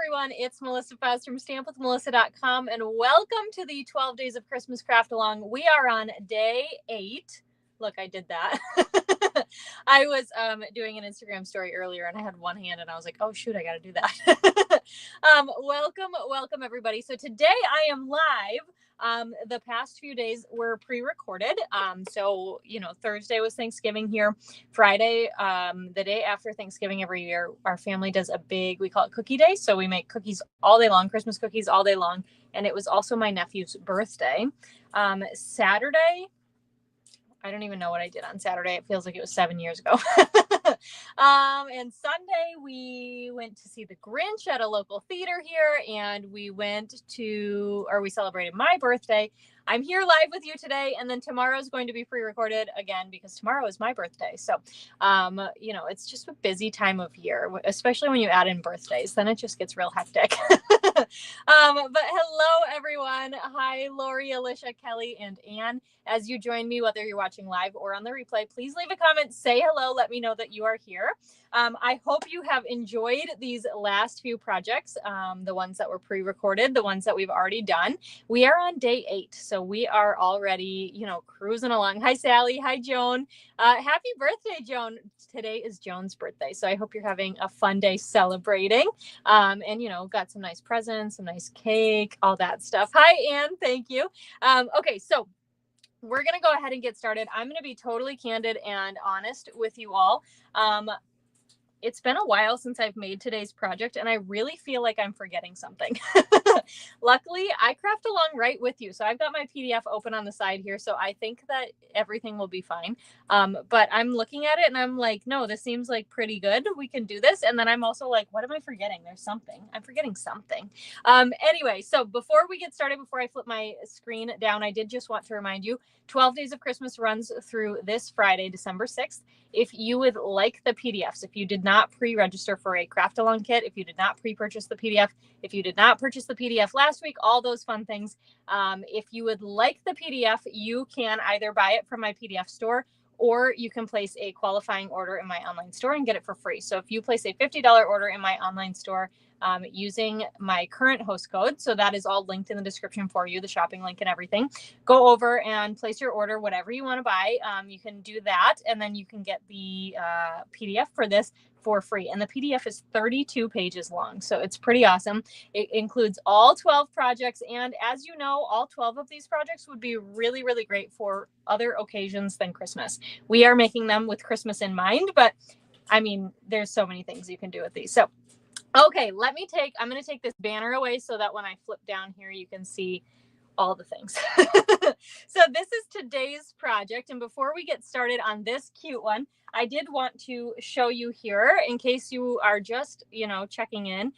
everyone. It's Melissa Faz from stampwithmelissa.com, and welcome to the 12 Days of Christmas Craft Along. We are on day 8. Look, I did that. I was doing an Instagram story earlier, and I had one hand, and I was like, oh, shoot, I got to do that. Welcome, everybody. So today I am live. The past few days were pre-recorded. So, Thursday was Thanksgiving here. Friday, the day after Thanksgiving every year, our family does we call it cookie day. So we make cookies all day long, Christmas cookies all day long. And it was also my nephew's birthday. Saturday, I don't even know what I did on Saturday. It feels like it was 7 years ago. And Sunday we went to see The Grinch at a local theater here, and we celebrated my birthday. I'm here live with you today, and then tomorrow is going to be pre-recorded again because tomorrow is my birthday. So, it's just a busy time of year, especially when you add in birthdays, then it just gets real hectic. But hello, everyone. Hi, Lori, Alicia, Kelly, and Ann. As you join me, whether you're watching live or on the replay, please leave a comment, say hello, let me know that you are here. I hope you have enjoyed these last few projects, the ones that were pre-recorded, the ones that we've already done. We are on day 8, so we are already, cruising along. Hi, Sally. Hi, Joan. Happy birthday, Joan. Today is Joan's birthday, so I hope you're having a fun day celebrating, and, got some nice presents, some nice cake, all that stuff. Hi, Ann. Thank you. Okay, so we're going to go ahead and get started. I'm going to be totally candid and honest with you all. It's been a while since I've made today's project, and I really feel like I'm forgetting something. Luckily, I craft along right with you. So I've got my PDF open on the side here. So I think that everything will be fine. But I'm looking at it and I'm like, no, this seems like pretty good. We can do this. And then I'm also like, what am I forgetting? There's something. I'm forgetting something. Anyway, so before we get started, before I flip my screen down, I did just want to remind you, 12 Days of Christmas runs through this Friday, December 6th. If you would like the PDFs, if you did not pre-register for a craft along kit, if you did not pre-purchase the PDF, if you did not purchase the PDF last week, all those fun things. If you would like the PDF, you can either buy it from my PDF store, or you can place a qualifying order in my online store and get it for free. So if you place a $50 order in my online store using my current host code, so that is all linked in the description for you, the shopping link and everything, go over and place your order, whatever you want to buy. You can do that, and then you can get the PDF for this for free. And the PDF is 32 pages long, so it's pretty awesome. It includes all 12 projects, and as you know, all 12 of these projects would be really, really great for other occasions than Christmas. We are making them with Christmas in mind, but I mean, there's so many things you can do with these. So, okay, I'm going to take this banner away so that when I flip down here, you can see all the things. So this is today's project. And before we get started on this cute one, I did want to show you here, in case you are just, checking in.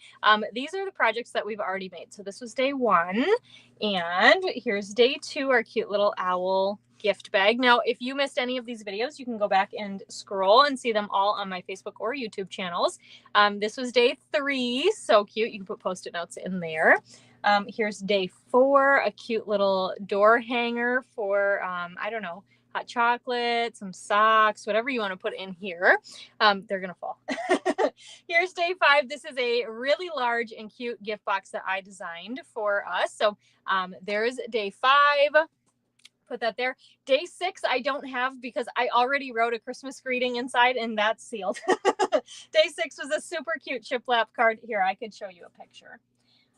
These are the projects that we've already made. So this was day 1, and here's day 2, our cute little owl gift bag. Now, if you missed any of these videos, you can go back and scroll and see them all on my Facebook or YouTube channels. This was day 3. So cute. You can put Post-it notes in there. Here's day 4, a cute little door hanger for, hot chocolate, some socks, whatever you want to put in here. They're going to fall. Here's day 5. This is a really large and cute gift box that I designed for us. So there's day 5. Put that there. Day 6, I don't have because I already wrote a Christmas greeting inside, and that's sealed. Day 6 was a super cute shiplap card. Here, I could show you a picture.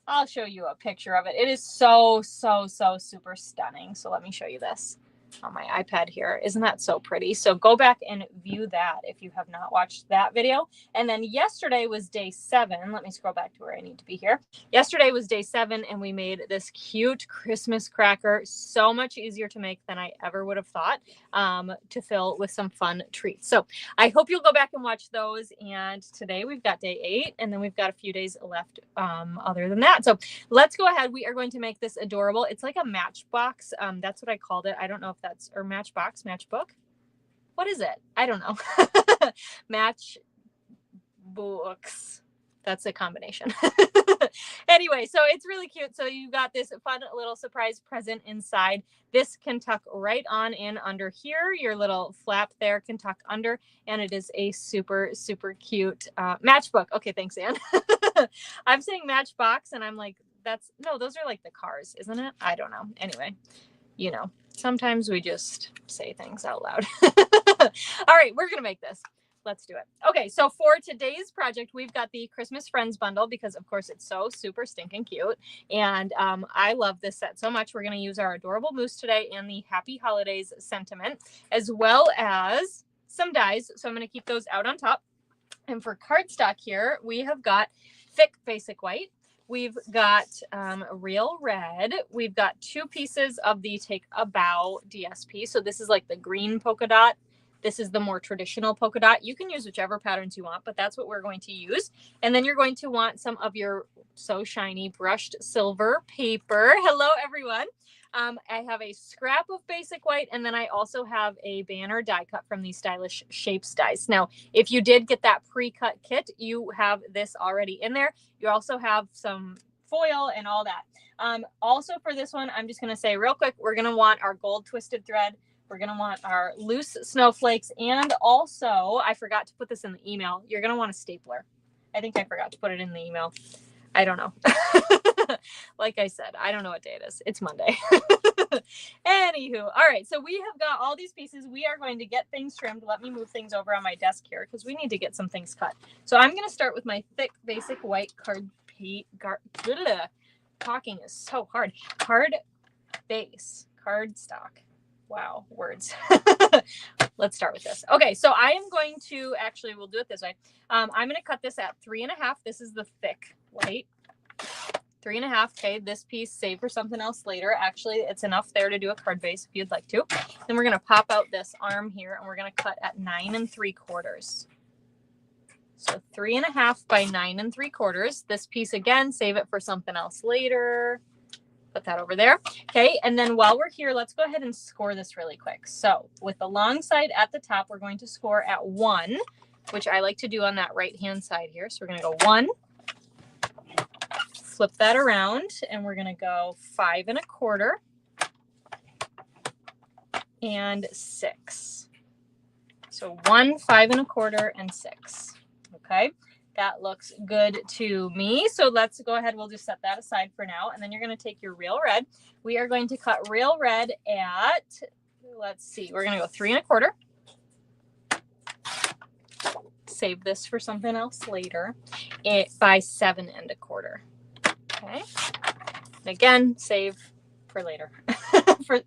I'll show you a picture of it. It is so, so, so super stunning. So let me show you this on my iPad here. Isn't that so pretty? So go back and view that if you have not watched that video. And then yesterday was day 7. Let me scroll back to where I need to be here. Yesterday was day 7, and we made this cute Christmas cracker. So much easier to make than I ever would have thought, to fill with some fun treats. So I hope you'll go back and watch those. And today we've got day 8, and then we've got a few days left other than that. So let's go ahead. We are going to make this adorable. It's like a matchbox. That's what I called it. I don't know if or matchbook. What is it? I don't know. Matchbooks. That's a combination. Anyway, so it's really cute. So you got this fun little surprise present inside. This can tuck right on in under here. Your little flap there can tuck under, and it is a super, super cute matchbook. Okay, thanks, Anne. I'm saying matchbox and I'm like, no, those are like the cars, isn't it? I don't know. Anyway, sometimes we just say things out loud. All right, we're going to make this. Let's do it. Okay, so for today's project, we've got the Christmas Friends bundle because, of course, it's so super stinking cute. And I love this set so much. We're going to use our adorable moose today and the Happy Holidays sentiment, as well as some dies. So I'm going to keep those out on top. And for cardstock here, we have got thick basic white. We've got real red. We've got 2 pieces of the Take a Bow DSP. So this is like the green polka dot. This is the more traditional polka dot. You can use whichever patterns you want, but that's what we're going to use. And then you're going to want some of your so shiny brushed silver paper. Hello, everyone. I have a scrap of basic white, and then I also have a banner die cut from these Stylish Shapes dies. Now, if you did get that pre-cut kit, you have this already in there. You also have some foil and all that. Also for this one, I'm just going to say real quick, we're going to want our gold twisted thread. We're going to want our loose snowflakes. And also, I forgot to put this in the email. You're going to want a stapler. I think I forgot to put it in the email. I don't know. Like I said, I don't know what day it is. It's Monday. Anywho, all right. So we have got all these pieces. We are going to get things trimmed. Let me move things over on my desk here because we need to get some things cut. So I'm going to start with my thick basic white talking is so hard. Cardstock. Wow, words. Let's start with this. Okay, so I am going to, actually, we'll do it this way. I'm going to cut this at 3.5. This is the thick white. 3.5. Okay, this piece, save for something else later. Actually, it's enough there to do a card base if you'd like to. Then we're going to pop out this arm here, and we're going to cut at 9 3/4. So 3.5 by 9 3/4. This piece, again, save it for something else later. Put that over there. Okay, and then while we're here, let's go ahead and score this really quick. So with the long side at the top, we're going to score at 1, which I like to do on that right-hand side here. So we're going to go 1, flip that around, and we're going to go 5 1/4 and 6. So 1, 5 1/4 and 6. Okay. That looks good to me. So let's go ahead. We'll just set that aside for now. And then you're going to take your real red. We are going to cut real red at, let's see, we're going to go 3 1/4. Save this for something else later. By 7 1/4. Okay. And again, save for later.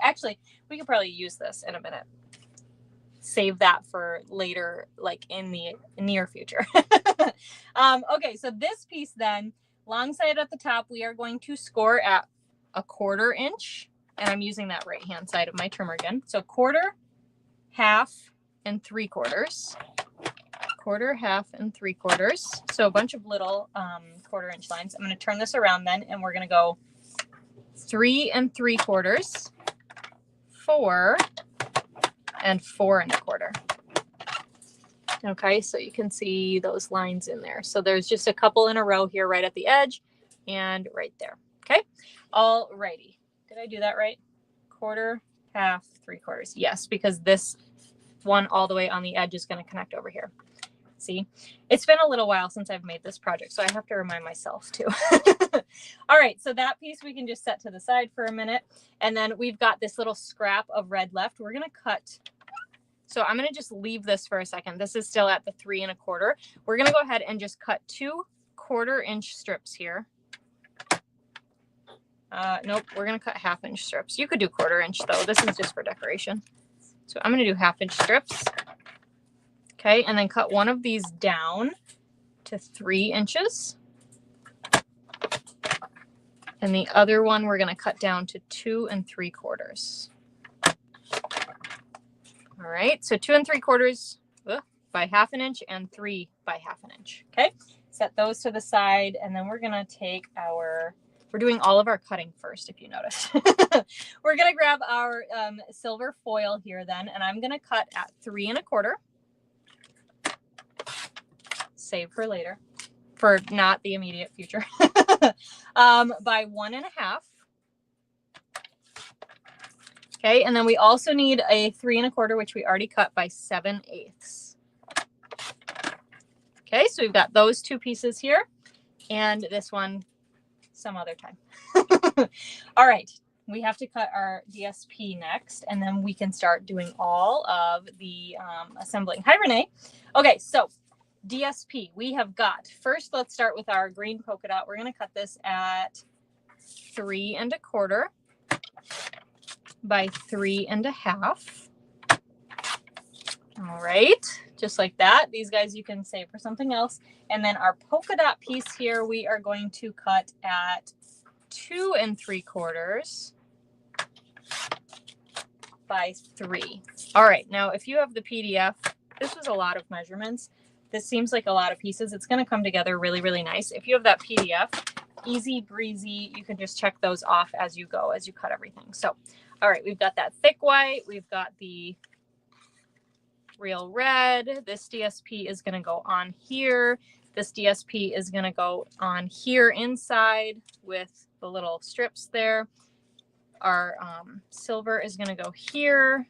Actually, we could probably use this in a minute. Save that for later, like in the near future. Okay, so this piece then, long side at the top, we are going to score at 1/4 inch. And I'm using that right-hand side of my trimmer again. So 1/4, 1/2, and 3/4. 1/4, 1/2, and 3/4. So a bunch of little 1/4 inch lines. I'm going to turn this around then, and we're going to go 3 3/4, 4, and 4 1/4. Okay, so you can see those lines in there. So there's just a couple in a row here right at the edge and right there. Okay, all righty. Did I do that right? 1/4, 1/2, 3/4. Yes, because this one all the way on the edge is going to connect over here. See, it's been a little while since I've made this project, so I have to remind myself too. All right, so that piece we can just set to the side for a minute. And then we've got this little scrap of red left. We're going to cut. So I'm going to just leave this for a second. This is still at the 3 1/4. We're going to go ahead and just cut 2 1/4 inch strips here. Nope, we're going to cut 1/2 inch strips. You could do 1/4 inch though. This is just for decoration. So I'm going to do 1/2 inch strips. Okay, and then cut one of these down to 3 inches. And the other one we're going to cut down to 2 3/4. All right, so 2 3/4 by 1/2 inch and 3 by 1/2 inch. Okay, set those to the side, and then we're going to take we're doing all of our cutting first, if you notice. We're going to grab our silver foil here then, and I'm going to cut at 3 1/4. Save for later, for not the immediate future. By 1 1/2. Okay, and then we also need a 3 1/4, which we already cut, by 7/8. Okay, so we've got those 2 pieces here. and this one some other time. All right. We have to cut our DSP next, and then we can start doing all of the assembling. Hi, Renee. Okay, so DSP, we have got, first let's start with our green polka dot. We're going to cut this at 3 1/4 by 3 1/2. All right, just like that. These guys you can save for something else. And then our polka dot piece here, we are going to cut at 2 3/4 by 3. All right, now if you have the PDF, this was a lot of measurements. This seems like a lot of pieces. It's going to come together really, really nice. If you have that PDF, easy breezy, you can just check those off as you go, as you cut everything. So, all right, we've got that thick white. We've got the real red. This DSP is going to go on here. This DSP is going to go on here inside with the little strips there. Our silver is going to go here,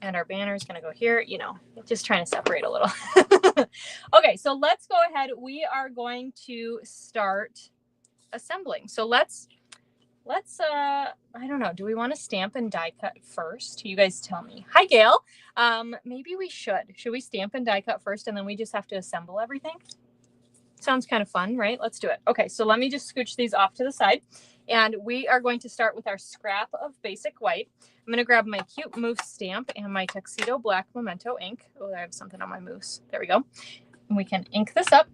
and our banner is going to go here. You know, just trying to separate a little. Okay, so let's go ahead. We are going to start assembling. So let's I don't know, do we want to stamp and die cut first? You guys tell me. Hi, Gail. Maybe we should we stamp and die cut first, and then we just have to assemble everything? Sounds kind of fun, right? Let's do it. Okay, so let me just scooch these off to the side, and we are going to start with our scrap of basic white. I'm going to grab my cute moose stamp and my tuxedo black memento ink. Oh, I have something on my moose. There we go. And we can ink this up.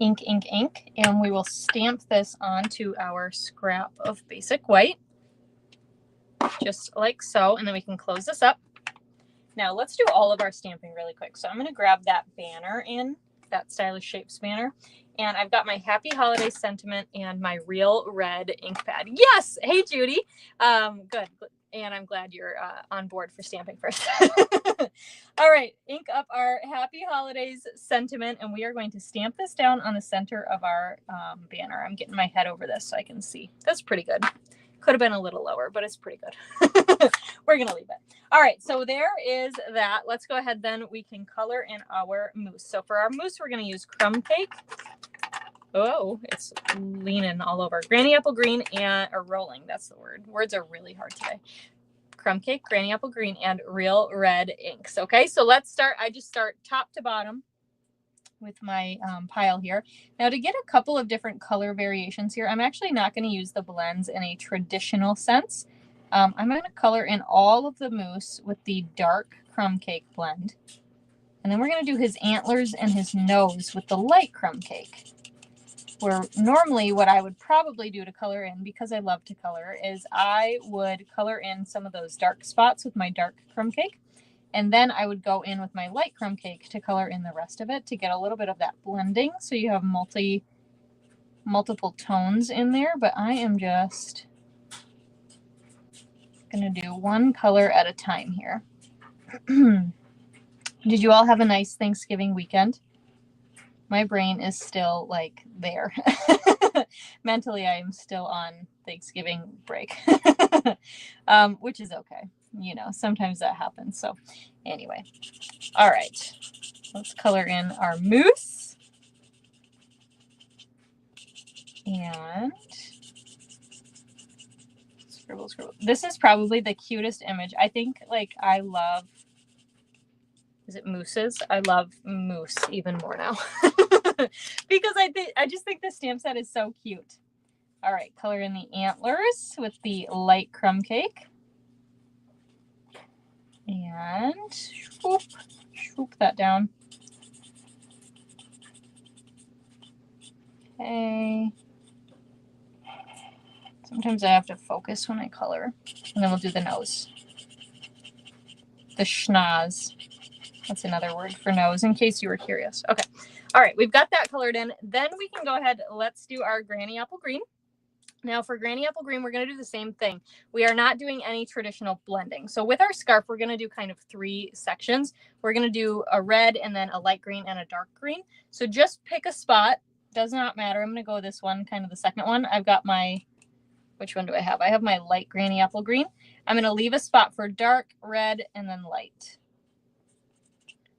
Ink, ink, ink. And we will stamp this onto our scrap of basic white. Just like so. And then we can close this up. Now let's do all of our stamping really quick. So I'm going to grab that banner in, that Stylish Shapes banner. And I've got my Happy Holiday sentiment and my real red ink pad. Yes! Hey, Judy. Good. And I'm glad you're on board for stamping first. All right, ink up our Happy Holidays sentiment, and we are going to stamp this down on the center of our banner. I'm getting my head over this so I can see. That's pretty good. Could have been a little lower, but it's pretty good. We're going to leave it. All right, so there is that. Let's go ahead then. We can color in our moose. So for our moose, we're going to use crumb cake. Oh, it's leaning all over. Granny apple green or rolling. That's the word. Words are really hard today. Crumb cake, granny apple green, and real red inks. Okay, so let's start. I just start top to bottom with my pile here. Now to get a couple of different color variations here, I'm actually not going to use the blends in a traditional sense. I'm going to color in all of the moose with the dark crumb cake blend. And then we're going to do his antlers and his nose with the light crumb cake. Where normally what I would probably do to color in, because I love to color, is I would color in some of those dark spots with my dark crumb cake. And then I would go in with my light crumb cake to color in the rest of it to get a little bit of that blending. So you have multiple tones in there, but I am just going to do one color at a time here. Did you all have a nice Thanksgiving weekend? My brain is still like there. Mentally, I am still on Thanksgiving break, which is okay. You know, sometimes that happens. So anyway, all right, let's color in our moose. And scribble, scribble. This is probably the cutest image. I think I love, is it mooses? I love moose even more now. Because I just think the stamp set is so cute. All right, color in the antlers with the light crumb cake. And swoop that down. Okay. Sometimes I have to focus when I color. And then we'll do the nose. The schnoz. That's another word for nose, in case you were curious. Okay. All right, we've got that colored in. Then we can go ahead. Let's do our granny apple green. Now for granny apple green, we're going to do the same thing. We are not doing any traditional blending. So with our scarf, we're going to do kind of 3 sections. We're going to do a red and then a light green and a dark green. So just pick a spot. Does not matter. I'm going to go with this one, kind of the second one. I've got my, which one do I have? I have my light granny apple green. I'm going to leave a spot for dark, red, and then light.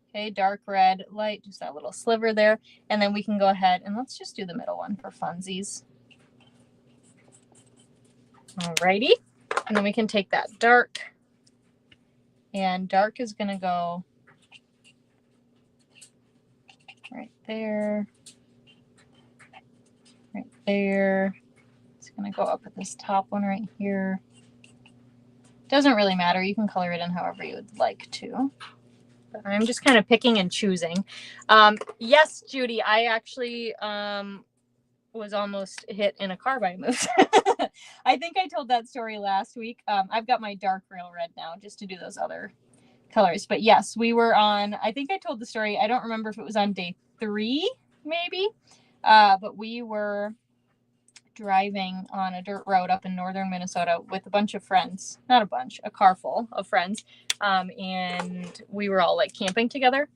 Okay, dark red, light, just that little sliver there. And then we can go ahead and let's just do the middle one for funsies. Alrighty. And then we can take that dark, and dark is going to go right there, right there. It's going to go up at this top one right here. Doesn't really matter. You can color it in however you would like to. But I'm just kind of picking and choosing. Yes, Judy, I actually was almost hit in a car by a moose. I think I told that story last week. I've got my dark real red now just to do those other colors. But yes, we were on, I think I told the story. I don't remember if it was on day 3, maybe. But we were driving on a dirt road up in northern Minnesota with a bunch of friends. Not a bunch, a car full of friends. And we were all like camping together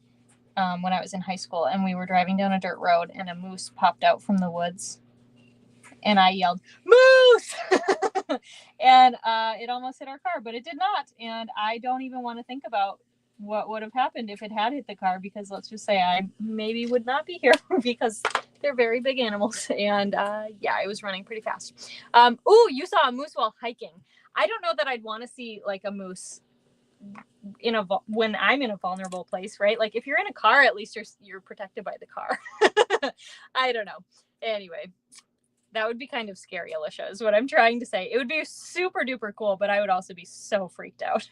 when I was in high school. And we were driving down a dirt road and a moose popped out from the woods. And I yelled, "Moose!" And it almost hit our car, but it did not. And I don't even want to think about what would have happened if it had hit the car, because let's just say I maybe would not be here because they're very big animals. And yeah, I was running pretty fast. Oh, you saw a moose while hiking. I don't know that I'd want to see like a moose when I'm in a vulnerable place, right? Like if you're in a car, at least you're protected by the car. I don't know. Anyway. That would be kind of scary, Alicia, is what I'm trying to say. It would be super duper cool, but I would also be so freaked out.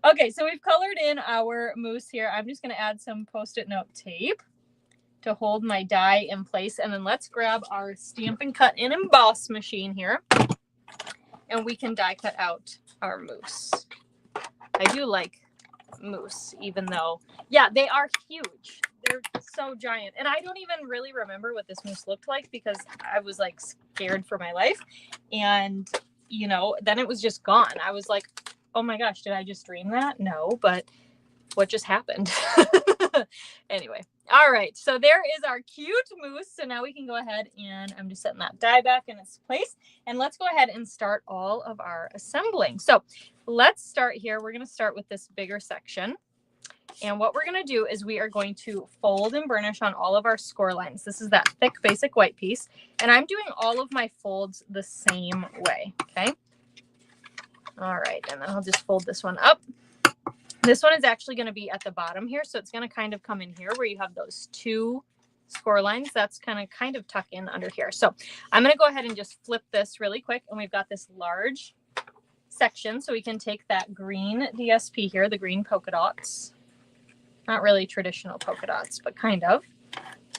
Okay, so we've colored in our moose here. I'm just going to add some Post-it note tape to hold my die in place. And then let's grab our Stampin' Cut and Emboss machine here. And we can die cut out our moose. I do like moose, even though, yeah, they are huge. They're so giant. And I don't even really remember what this moose looked like because I was like scared for my life. And, you know, then it was just gone. I was like, oh my gosh, did I just dream that? No, but what just happened? Anyway. All right. So there is our cute moose. So now we can go ahead and I'm just setting that die back in its place. And let's go ahead and start all of our assembling. So let's start here. We're going to start with this bigger section. And what we're going to do is we are going to fold and burnish on all of our score lines. This is that thick basic white piece. And I'm doing all of my folds the same way. Okay. All right. And then I'll just fold this one up. This one is actually going to be at the bottom here. So it's going to kind of come in here where you have those 2 score lines. That's going to kind of tuck in under here. So I'm going to go ahead and just flip this really quick. And we've got this large section. So we can take that green DSP here, the green polka dots. Not really traditional polka dots, but kind of.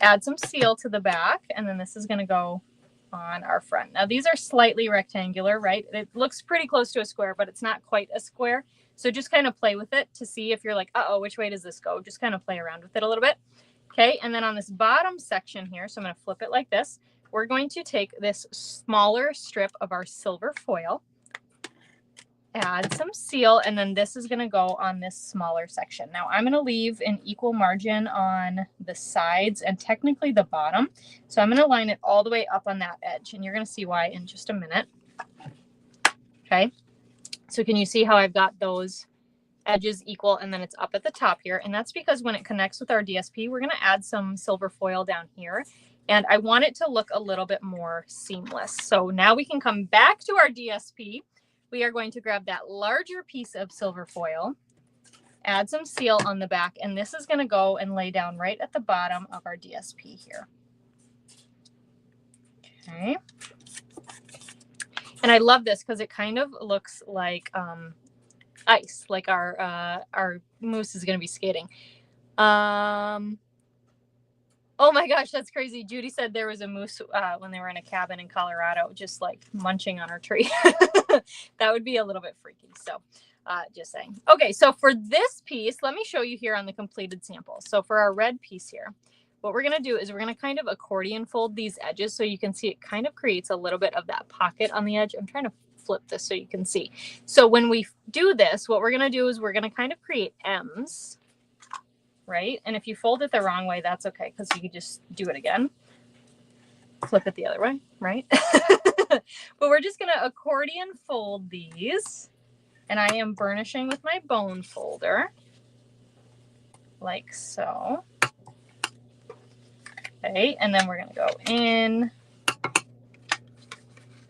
Add some seal to the back, and then this is going to go on our front. Now, these are slightly rectangular, right? It looks pretty close to a square, but it's not quite a square. So just kind of play with it to see if you're like, uh-oh, which way does this go? Just kind of play around with it a little bit. Okay, and then on this bottom section here, so I'm going to flip it like this. We're going to take this smaller strip of our silver foil, add some seal, and then this is going to go on this smaller section. Now I'm going to leave an equal margin on the sides and technically the bottom. So I'm going to line it all the way up on that edge, and you're going to see why in just a minute. Okay. So can you see how I've got those edges equal and then it's up at the top here? And that's because when it connects with our DSP, we're going to add some silver foil down here. And I want it to look a little bit more seamless. So now we can come back to our DSP. We are going to grab that larger piece of silver foil, add some seal on the back, and this is going to go and lay down right at the bottom of our DSP here. Okay. And I love this because it kind of looks like ice, like our moose is going to be skating. Oh my gosh, that's crazy. Judy said there was a moose when they were in a cabin in Colorado, just like munching on our tree. That would be a little bit freaky. So just saying. Okay, so for this piece, let me show you here on the completed sample. So for our red piece here, what we're going to do is we're going to kind of accordion fold these edges so you can see it kind of creates a little bit of that pocket on the edge. I'm trying to flip this so you can see. So when we do this, what we're going to do is we're going to kind of create M's. Right? And if you fold it the wrong way, that's okay, because you can just do it again. Flip it the other way, right? But we're just going to accordion fold these. And I am burnishing with my bone folder. like so. Okay, and then we're going to go in,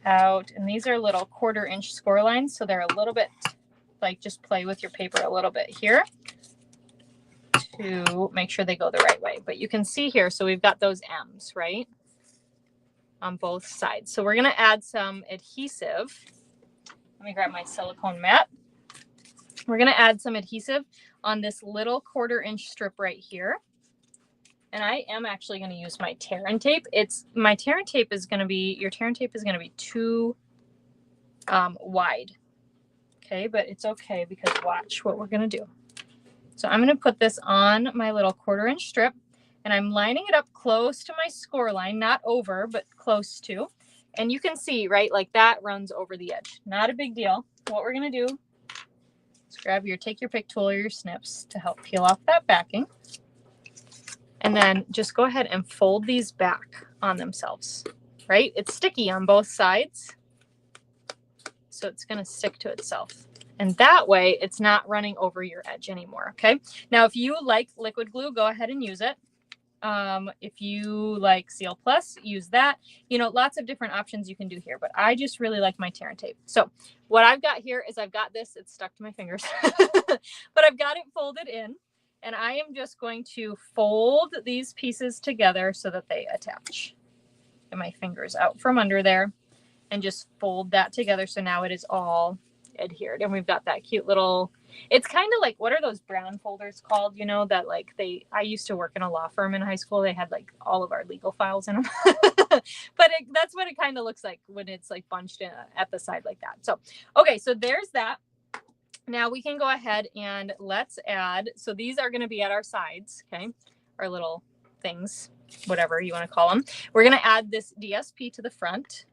out, and these are little 1/4 inch score lines, so they're a little bit like, just play with your paper a little bit here to make sure they go the right way. But you can see here, so we've got those M's, right, on both sides. So we're going to add some adhesive. Let me grab my silicone mat. We're going to add some adhesive on this little 1/4 inch strip right here. And I am actually going to use my tear and tape. My tear and tape is going to be, your tear and tape is going to be too wide. Okay, but it's okay because watch what we're going to do. So I'm going to put this on my little 1/4 inch strip, and I'm lining it up close to my score line, not over, but close to. And you can see, right, like that runs over the edge. Not a big deal. What we're going to do is take your pick tool or your snips to help peel off that backing. And then just go ahead and fold these back on themselves, right? It's sticky on both sides, so it's going to stick to itself. And that way it's not running over your edge anymore, okay? Now, if you like liquid glue, go ahead and use it. If you like Seal Plus, use that. You know, lots of different options you can do here, but I just really like my tear and tape. So what I've got here is I've got this, it's stuck to my fingers, but I've got it folded in. And I am just going to fold these pieces together so that they attach. Get my fingers out from under there and just fold that together. So now it is all adhered. And we've got that cute little, it's kind of like, what are those brown folders called? You know, that like I used to work in a law firm in high school. They had like all of our legal files in them. But that's what it kind of looks like when it's like bunched in at the side like that. So, okay, so there's that. Now we can go ahead and let's add, so these are going to be at our sides, okay, our little things, whatever you want to call them. We're going to add this DSP to the front.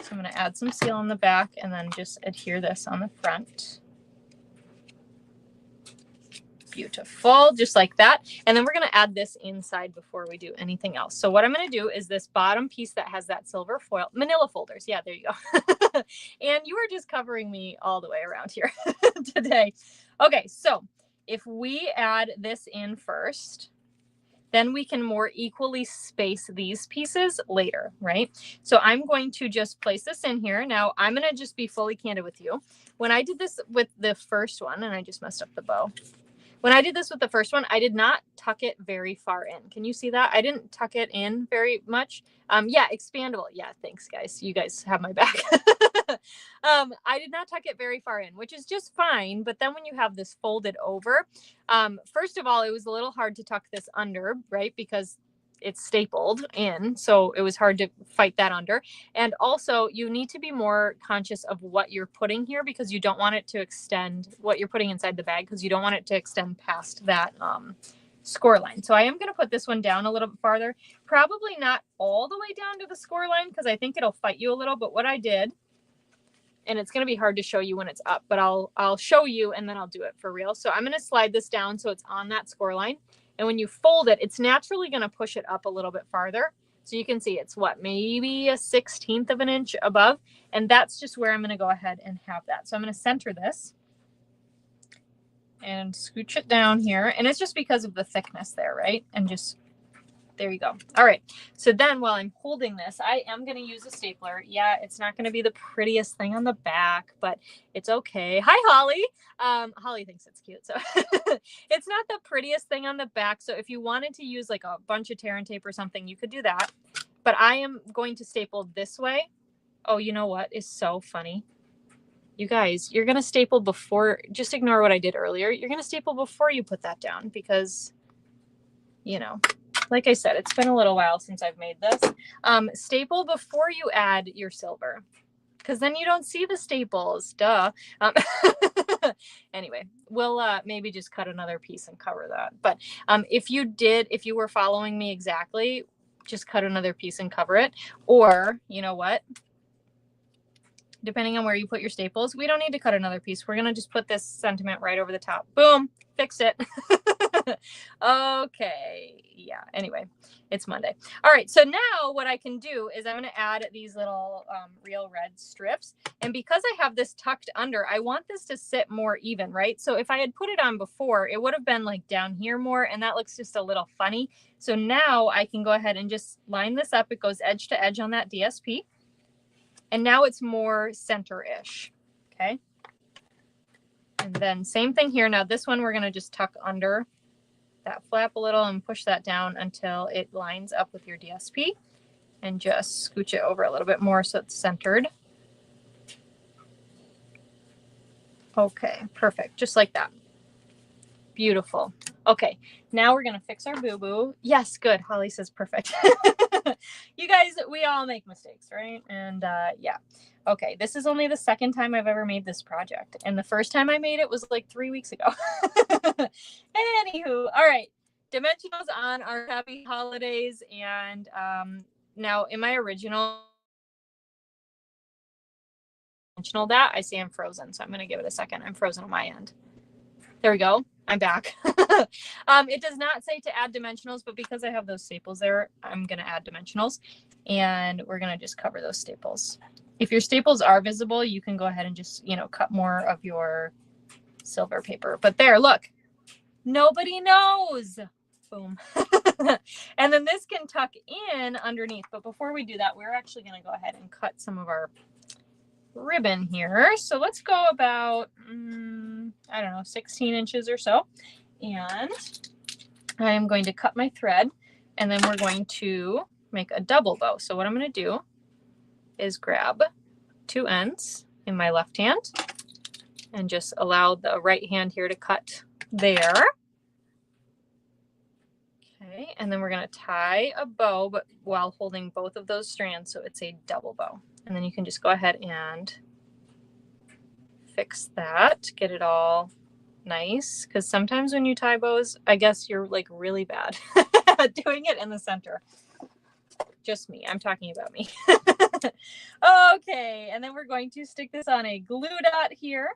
So I'm going to add some seal on the back and then just adhere this on the front. Beautiful, just like that. And then we're going to add this inside before we do anything else. So what I'm going to do is this bottom piece that has that silver foil, manila folders. Yeah, there you go. And you are just covering me all the way around here today. Okay, so if we add this in first, then we can more equally space these pieces later, right? So I'm going to just place this in here. Now I'm going to just be fully candid with you. When I did this with the first one, and I just messed up the bow. When I did this with the first one, I did not tuck it very far in. Can you see that? I didn't tuck it in very much. Yeah, expandable. Yeah, thanks, guys. You guys have my back. I did not tuck it very far in, which is just fine. But then when you have this folded over, first of all, it was a little hard to tuck this under, right? Because it's stapled in. So it was hard to fight that under. And also you need to be more conscious of what you're putting here because you don't want it to extend what you're putting inside the bag because you don't want it to extend past that score line. So I am going to put this one down a little bit farther, probably not all the way down to the score line because I think it'll fight you a little. But what I did, and it's going to be hard to show you when it's up, but I'll show you and then I'll do it for real. So I'm going to slide this down so it's on that score line. And when you fold it, it's naturally going to push it up a little bit farther. So you can see it's what, maybe a 1/16 of an inch above. And that's just where I'm going to go ahead and have that. So I'm going to center this and scooch it down here. And it's just because of the thickness there, right? And just, there you go. All right. So then while I'm holding this, I am going to use a stapler. Yeah, it's not going to be the prettiest thing on the back, but it's okay. Hi, Holly. Holly thinks it's cute. So it's not the prettiest thing on the back. So if you wanted to use like a bunch of tear and tape or something, you could do that. But I am going to staple this way. Oh, you know what is so funny? You guys, you're going to staple before, just ignore what I did earlier. You're going to staple before you put that down because, you know, like I said, it's been a little while since I've made this. Staple before you add your silver because then you don't see the staples. Duh. Anyway, we'll maybe just cut another piece and cover that. But if you were following me exactly, just cut another piece and cover it. Or, you know what? Depending on where you put your staples, we don't need to cut another piece. We're going to just put this sentiment right over the top. Boom, fixed it. Okay. Yeah. Anyway, it's Monday. All right. So now what I can do is I'm going to add these little real red strips. And because I have this tucked under, I want this to sit more even, right? So if I had put it on before, it would have been like down here more, and that looks just a little funny. So now I can go ahead and just line this up. It goes edge to edge on that DSP. And now it's more center-ish. Okay. And then same thing here. Now this one, we're going to just tuck under that flap a little and push that down until it lines up with your DSP, and just scooch it over a little bit more so it's centered. Okay, perfect. Just like that. Beautiful. Okay, now we're going to fix our boo-boo. Yes, good. Holly says perfect. You guys, we all make mistakes, right? And yeah. Okay, this is only the second time I've ever made this project. And the first time I made it was like 3 weeks ago. Anywho, all right. Dimensionals on our happy holidays. And now in my original dimensional that, I see I'm frozen. So I'm going to give it a second. I'm frozen on my end. There we go. I'm back. It does not say to add dimensionals, but because I have those staples there, I'm going to add dimensionals. And we're going to just cover those staples. If your staples are visible, you can go ahead and just, cut more of your silver paper. But there, look, nobody knows. Boom. And then this can tuck in underneath. But before we do that, we're actually going to go ahead and cut some of our ribbon here. So let's go about, I don't know, 16 inches or so. And I'm going to cut my thread, and then we're going to make a double bow. So what I'm going to do is grab 2 ends in my left hand and just allow the right hand here to cut there. Okay, and then we're going to tie a bow, but while holding both of those strands, so it's a double bow. And then you can just go ahead and fix that, get it all nice, because sometimes when you tie bows, I guess you're like really bad at doing it in the center. Just me. I'm talking about me. Okay, and then we're going to stick this on a glue dot here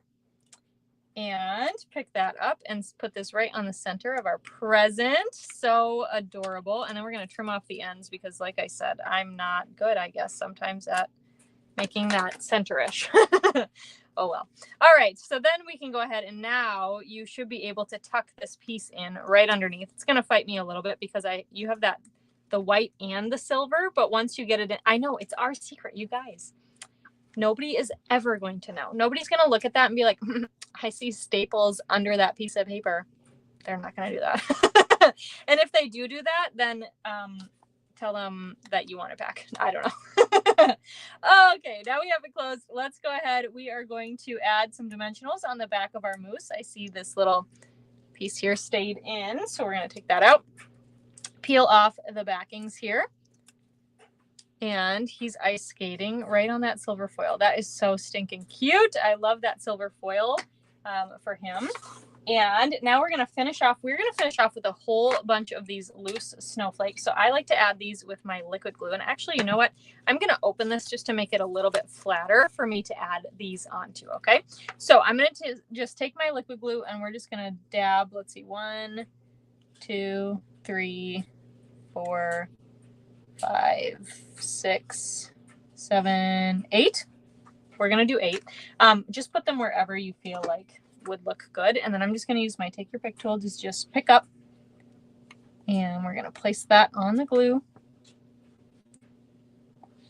and pick that up and put this right on the center of our present. So adorable. And then we're going to trim off the ends because, like I said, I'm not good, I guess, sometimes at making that center-ish. Oh well. All right, so then we can go ahead, and now you should be able to tuck this piece in right underneath. It's going to fight me a little bit because you have the white and the silver, but once you get it in, I know it's our secret, you guys. Nobody is ever going to know. Nobody's going to look at that and be like, I see staples under that piece of paper. They're not going to do that. And if they do that, then tell them that you want it back. I don't know. Okay, now we have it closed. Let's go ahead. We are going to add some dimensionals on the back of our moose. I see this little piece here stayed in, so we're going to take that out. Peel off the backings here. And he's ice skating right on that silver foil. That is so stinking cute. I love that silver foil for him. And now we're going to finish off. We're going to finish off with a whole bunch of these loose snowflakes. So I like to add these with my liquid glue. And actually, you know what? I'm going to open this just to make it a little bit flatter for me to add these onto, okay? So I'm going to just take my liquid glue, and we're just going to dab. Let's see, 1, 2, 3, 4, 5, 6, 7, 8. We're going to do 8. Just put them wherever you feel like would look good. And then I'm just going to use my take your pick tool to just pick up, and we're going to place that on the glue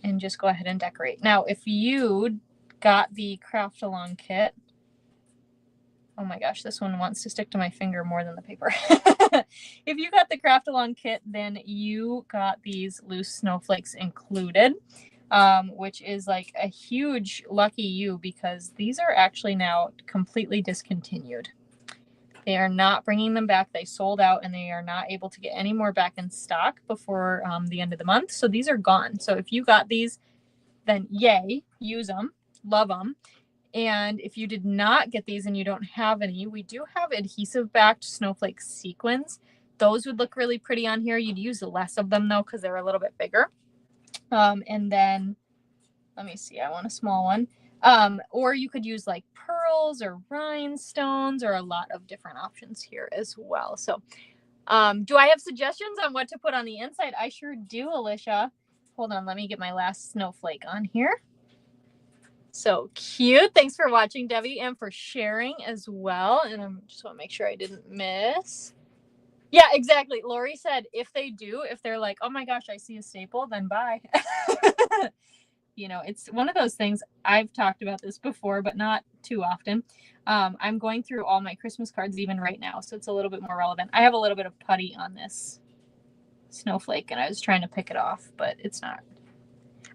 and just go ahead and decorate. Now, if you got the craft along kit, oh my gosh, this one wants to stick to my finger more than the paper. If you got the craft along kit, then you got these loose snowflakes included, which is like a huge lucky you, because these are actually now completely discontinued. They are not bringing them back. They sold out, and they are not able to get any more back in stock before the end of the month. So these are gone. So if you got these, then yay, use them, love them. And if you did not get these and you don't have any, we do have adhesive backed snowflake sequins. Those would look really pretty on here. You'd use less of them though, because they're a little bit bigger. And then let me see, I want a small one. Or you could use like pearls or rhinestones, or a lot of different options here as well. So Do I have suggestions on what to put on the inside? I sure do, Alicia. Hold on, let me get my last snowflake on here. So cute. Thanks for watching, Debbie, and for sharing as well. And I just want to make sure I didn't miss. Yeah, exactly. Lori said if they're like, oh my gosh, I see a staple, then buy. You know, it's one of those things. I've talked about this before, but not too often. I'm going through all my Christmas cards even right now, so it's a little bit more relevant. I have a little bit of putty on this snowflake, and I was trying to pick it off, but it's not.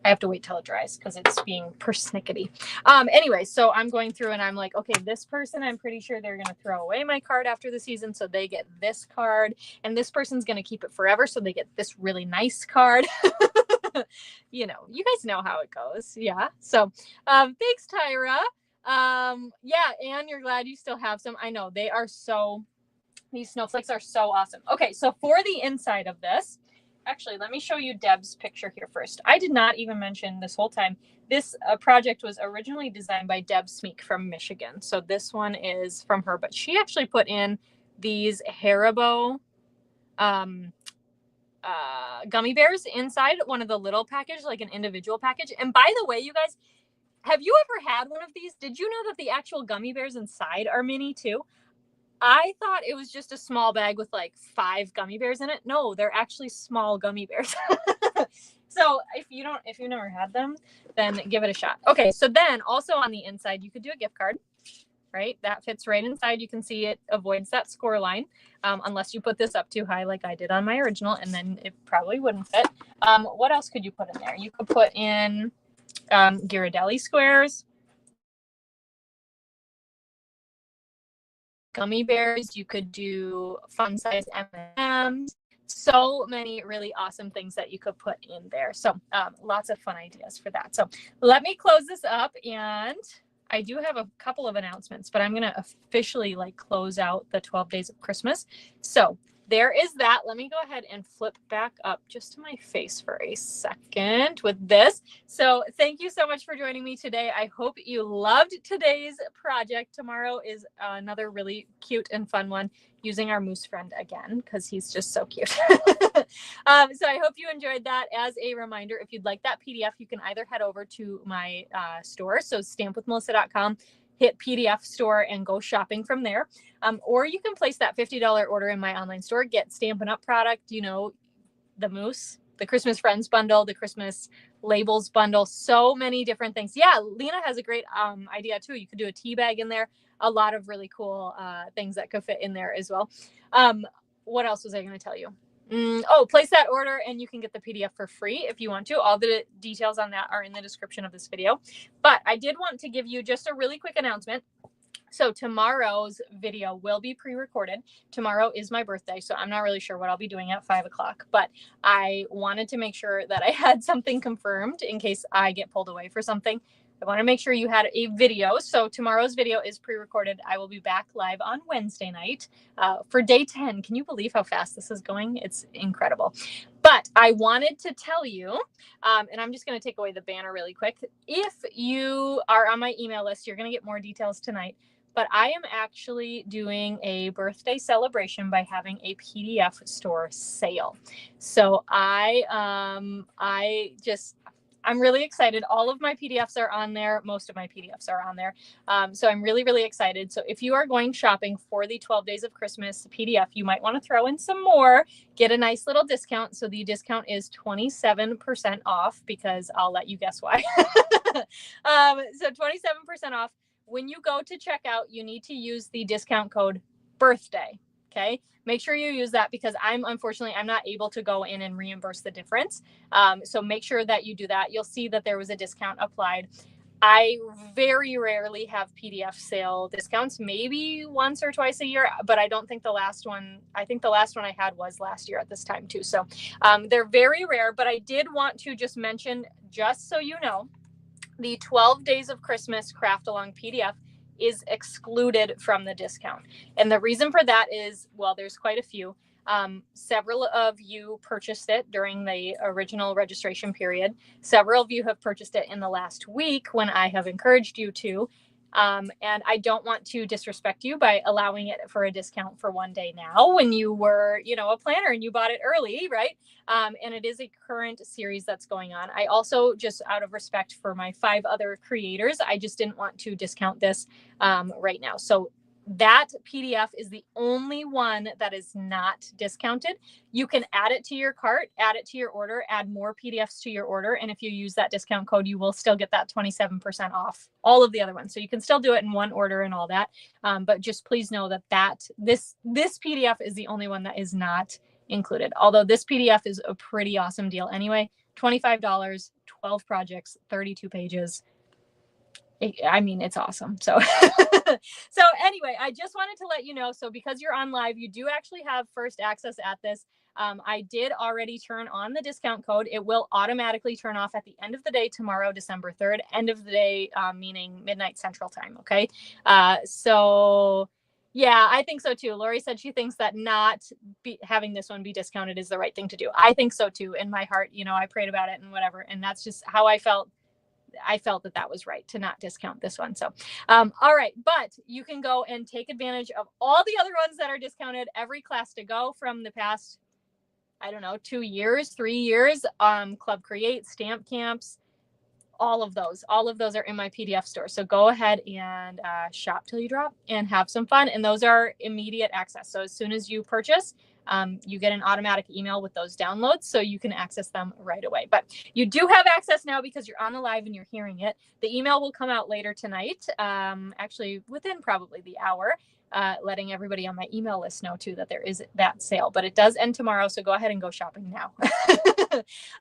I have to wait till it dries because it's being persnickety. Anyway, so I'm going through and I'm like, okay, this person, I'm pretty sure they're going to throw away my card after the season. So they get this card, and this person's going to keep it forever. So they get this really nice card. You know, you guys know how it goes. Yeah. So thanks, Tyra. Yeah. And you're glad you still have some. I know these snowflakes are so awesome. Okay. So for the inside of this, actually, let me show you Deb's picture here first. I did not even mention this whole time. This project was originally designed by Deb Smeak from Michigan. So this one is from her, but she actually put in these Haribo gummy bears inside one of the little package, like an individual package. And by the way, you guys, have you ever had one of these? Did you know that the actual gummy bears inside are mini too? I thought it was just a small bag with like 5 gummy bears in it. No, they're actually small gummy bears. So if you've never had them, then give it a shot. Okay, so then also on the inside, you could do a gift card, right? That fits right inside. You can see it avoids that score line, unless you put this up too high like I did on my original, and then it probably wouldn't fit. What else could you put in there? You could put in Ghirardelli squares, gummy bears. You could do fun size M&Ms. So many really awesome things that you could put in there. So lots of fun ideas for that. So let me close this up, and I do have a couple of announcements, but I'm going to officially close out the 12 days of Christmas. So there is that. Let me go ahead and flip back up just to my face for a second with this. So thank you so much for joining me today. I hope you loved today's project. Tomorrow is another really cute and fun one using our moose friend again, because he's just so cute. So I hope you enjoyed that. As a reminder, if you'd like that PDF, you can either head over to my store, so stampwithmelissa.com, hit PDF store and go shopping from there. Or you can place that $50 order in my online store, get Stampin' Up! Product, you know, the moose, the Christmas Friends bundle, the Christmas labels bundle, so many different things. Yeah, Lena has a great idea too. You could do a tea bag in there. A lot of really cool things that could fit in there as well. What else was I going to tell you? Place that order and you can get the PDF for free if you want to. All the details on that are in the description of this video. But I did want to give you just a really quick announcement. So tomorrow's video will be pre-recorded. Tomorrow is my birthday, so I'm not really sure what I'll be doing at 5 o'clock, but I wanted to make sure that I had something confirmed in case I get pulled away for something. I want to make sure you had a video. So tomorrow's video is pre-recorded. I will be back live on Wednesday night for day 10. Can you believe how fast this is going? It's incredible. But I wanted to tell you, and I'm just going to take away the banner really quick. If you are on my email list, you're going to get more details tonight. But I am actually doing a birthday celebration by having a PDF store sale. So I'm really excited. All of my PDFs are on there. Most of my PDFs are on there. So I'm really, really excited. So if you are going shopping for the 12 Days of Christmas PDF, you might want to throw in some more, get a nice little discount. So the discount is 27% off, because I'll let you guess why. So 27% off. When you go to checkout, you need to use the discount code BIRTHDAY. Okay. Make sure you use that, because I'm not able to go in and reimburse the difference. So make sure that you do that. You'll see that there was a discount applied. I very rarely have PDF sale discounts, maybe once or twice a year, but I don't think the last one I had was last year at this time too. So they're very rare, but I did want to just mention, just so you know, the 12 Days of Christmas Craft Along PDF is excluded from the discount. And the reason for that is, well, there's quite a few. Several of you purchased it during the original registration period. Several of you have purchased it in the last week when I have encouraged you to. And I don't want to disrespect you by allowing it for a discount for one day now when you were, a planner and you bought it early, right? And it is a current series that's going on. I also, just out of respect for my 5 other creators, I just didn't want to discount this right now. So that PDF is the only one that is not discounted. You can add it to your cart, add it to your order, add more PDFs to your order. And if you use that discount code, you will still get that 27% off all of the other ones. So you can still do it in one order and all that. But just please know that this PDF is the only one that is not included. Although this PDF is a pretty awesome deal anyway. $25, 12 projects, 32 pages. I mean, it's awesome. So, so anyway, I just wanted to let you know. So because you're on live, you do actually have first access at this. I did already turn on the discount code. It will automatically turn off at the end of the day tomorrow, December 3rd, end of the day, meaning midnight Central Time. Okay. So yeah, I think so too. Lori said she thinks that not having this one be discounted is the right thing to do. I think so too. In my heart, I prayed about it and whatever. And that's just how I felt. I felt that was right to not discount this one. So, all right. But you can go and take advantage of all the other ones that are discounted, every class to go from the past, 2 years, 3 years, Club Create, Stamp Camps, all of those are in my PDF store. So go ahead and shop till you drop and have some fun. And those are immediate access. So as soon as you purchase, you get an automatic email with those downloads so you can access them right away. But you do have access now because you're on the live and you're hearing it. The email will come out later tonight, actually within probably the hour, letting everybody on my email list know too that there is that sale. But it does end tomorrow, so go ahead and go shopping now.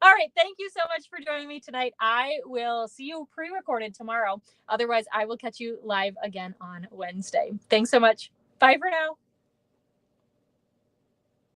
All right. Thank you so much for joining me tonight. I will see you pre-recorded tomorrow. Otherwise, I will catch you live again on Wednesday. Thanks so much. Bye for now.